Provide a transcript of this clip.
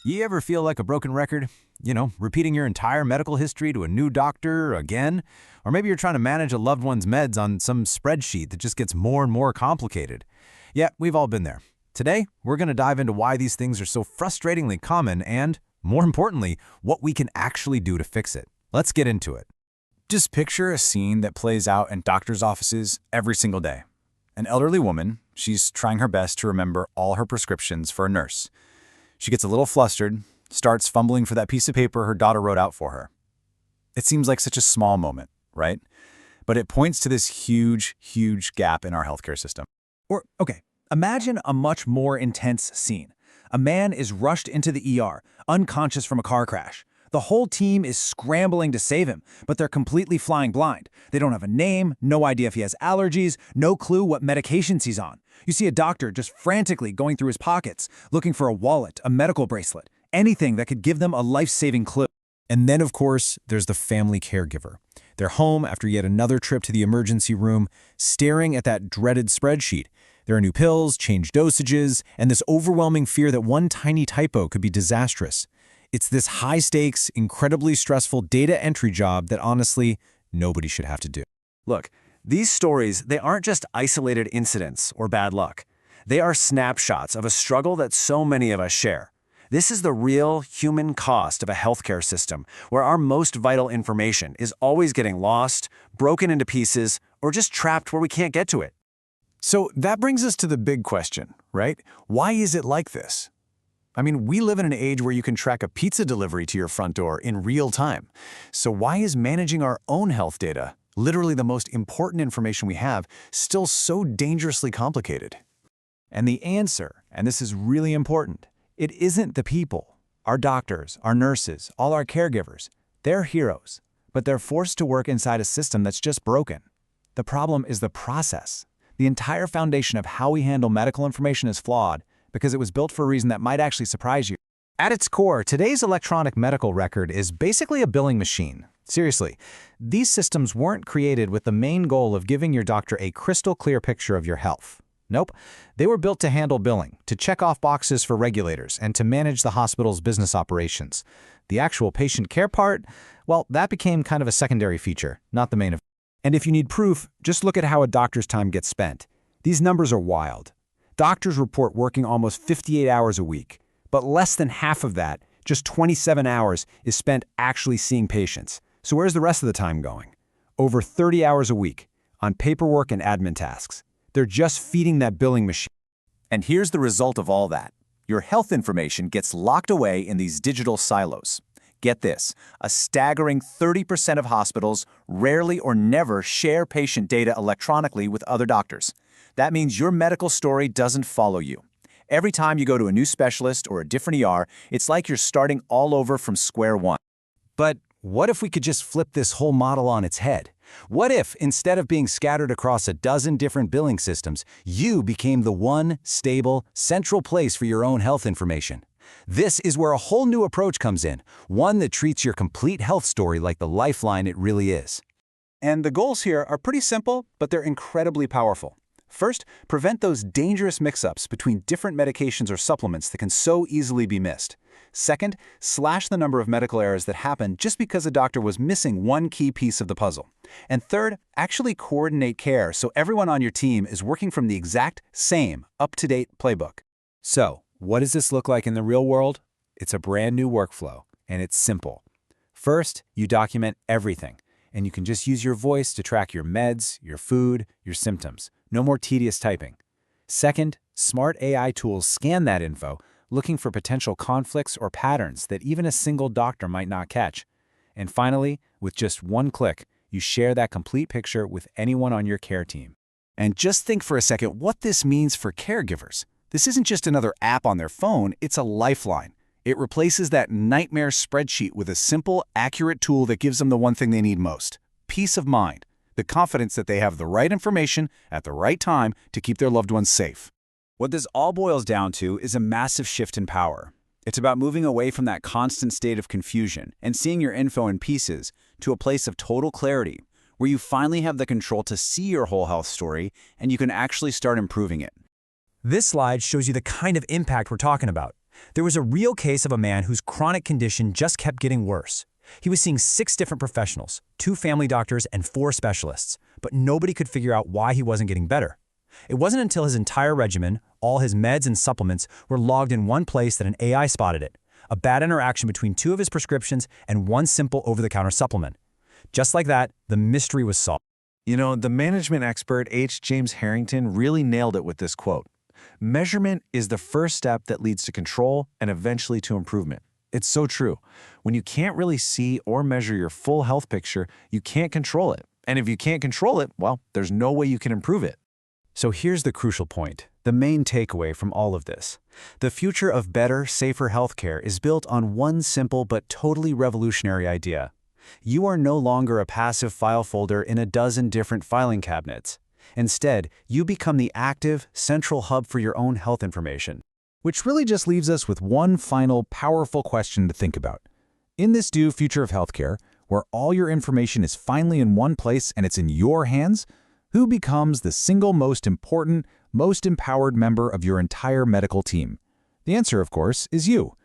You ever feel like a broken record? Repeating your entire medical history to a new doctor again? Or maybe you're trying to manage a loved one's meds on some spreadsheet that just gets more and more complicated. Yeah, we've all been there. Today, we're going to dive into why these things are so frustratingly common and, more importantly, what we can actually do to fix it. Let's get into it. Just picture a scene that plays out in doctors' offices every single day. An elderly woman, she's trying her best to remember all her prescriptions for a nurse. She gets a little flustered, starts fumbling for that piece of paper her daughter wrote out for her. It seems like such a small moment, right? But it points to this huge, huge gap in our healthcare system. Okay, imagine a much more intense scene. A man is rushed into the ER, unconscious from a car crash. The whole team is scrambling to save him, but they're completely flying blind. They don't have a name, no idea if he has allergies, no clue what medications he's on. You see a doctor just frantically going through his pockets, looking for a wallet, a medical bracelet, anything that could give them a life-saving clue. And then, of course, there's the family caregiver. They're home after yet another trip to the emergency room, staring at that dreaded spreadsheet. There are new pills, changed dosages, and this overwhelming fear that one tiny typo could be disastrous. It's this high-stakes, incredibly stressful data entry job that honestly, nobody should have to do. Look, these stories, they aren't just isolated incidents or bad luck. They are snapshots of a struggle that so many of us share. This is the real human cost of a healthcare system where our most vital information is always getting lost, broken into pieces, or just trapped where we can't get to it. So that brings us to the big question, right? Why is it like this? I mean, we live in an age where you can track a pizza delivery to your front door in real time. So why is managing our own health data, literally the most important information we have, still so dangerously complicated? And the answer, and this is really important, it isn't the people. Our doctors, our nurses, all our caregivers, they're heroes, but they're forced to work inside a system that's just broken. The problem is the process. The entire foundation of how we handle medical information is flawed because it was built for a reason that might actually surprise you. At its core, today's electronic medical record is basically a billing machine. Seriously, these systems weren't created with the main goal of giving your doctor a crystal clear picture of your health. Nope, they were built to handle billing, to check off boxes for regulators, and to manage the hospital's business operations. The actual patient care part, well, that became kind of a secondary feature, not the main. And if you need proof, just look at how a doctor's time gets spent. These numbers are wild. Doctors report working almost 58 hours a week, but less than half of that, just 27 hours, is spent actually seeing patients. So where's the rest of the time going? Over 30 hours a week on paperwork and admin tasks. They're just feeding that billing machine. And here's the result of all that. Your health information gets locked away in these digital silos. Get this, a staggering 30% of hospitals rarely or never share patient data electronically with other doctors. That means your medical story doesn't follow you. Every time you go to a new specialist or a different ER, it's like you're starting all over from square one. But what if we could just flip this whole model on its head? What if, instead of being scattered across a dozen different billing systems, you became the one, stable, central place for your own health information? This is where a whole new approach comes in, one that treats your complete health story like the lifeline it really is. And the goals here are pretty simple, but they're incredibly powerful. First, prevent those dangerous mix-ups between different medications or supplements that can so easily be missed. Second, slash the number of medical errors that happen just because a doctor was missing one key piece of the puzzle. And third, actually coordinate care so everyone on your team is working from the exact same up-to-date playbook. So, what does this look like in the real world? It's a brand new workflow, and it's simple. First, you document everything, and you can just use your voice to track your meds, your food, your symptoms. No more tedious typing. Second, smart AI tools scan that info, looking for potential conflicts or patterns that even a single doctor might not catch. And finally, with just one click, you share that complete picture with anyone on your care team. And just think for a second what this means for caregivers. This isn't just another app on their phone, it's a lifeline. It replaces that nightmare spreadsheet with a simple, accurate tool that gives them the one thing they need most: peace of mind. The confidence that they have the right information at the right time to keep their loved ones safe. What this all boils down to is a massive shift in power. It's about moving away from that constant state of confusion and seeing your info in pieces to a place of total clarity, where you finally have the control to see your whole health story and you can actually start improving it. This slide shows you the kind of impact we're talking about. There was a real case of a man whose chronic condition just kept getting worse. He was seeing 6 different professionals, 2 family doctors and 4 specialists, but nobody could figure out why he wasn't getting better. It wasn't until his entire regimen, all his meds and supplements, were logged in one place that an AI spotted it, a bad interaction between 2 of his prescriptions and one simple over-the-counter supplement. Just like that, the mystery was solved. You know, the management expert H. James Harrington really nailed it with this quote. Measurement is the first step that leads to control and eventually to improvement. It's so true. When you can't really see or measure your full health picture, you can't control it. And if you can't control it, well, there's no way you can improve it. So here's the crucial point, the main takeaway from all of this. The future of better, safer healthcare is built on one simple but totally revolutionary idea. You are no longer a passive file folder in a dozen different filing cabinets. Instead, you become the active, central hub for your own health information. Which really just leaves us with one final, powerful question to think about. In this new future of healthcare, where all your information is finally in one place and it's in your hands, who becomes the single most important, most empowered member of your entire medical team? The answer, of course, is you.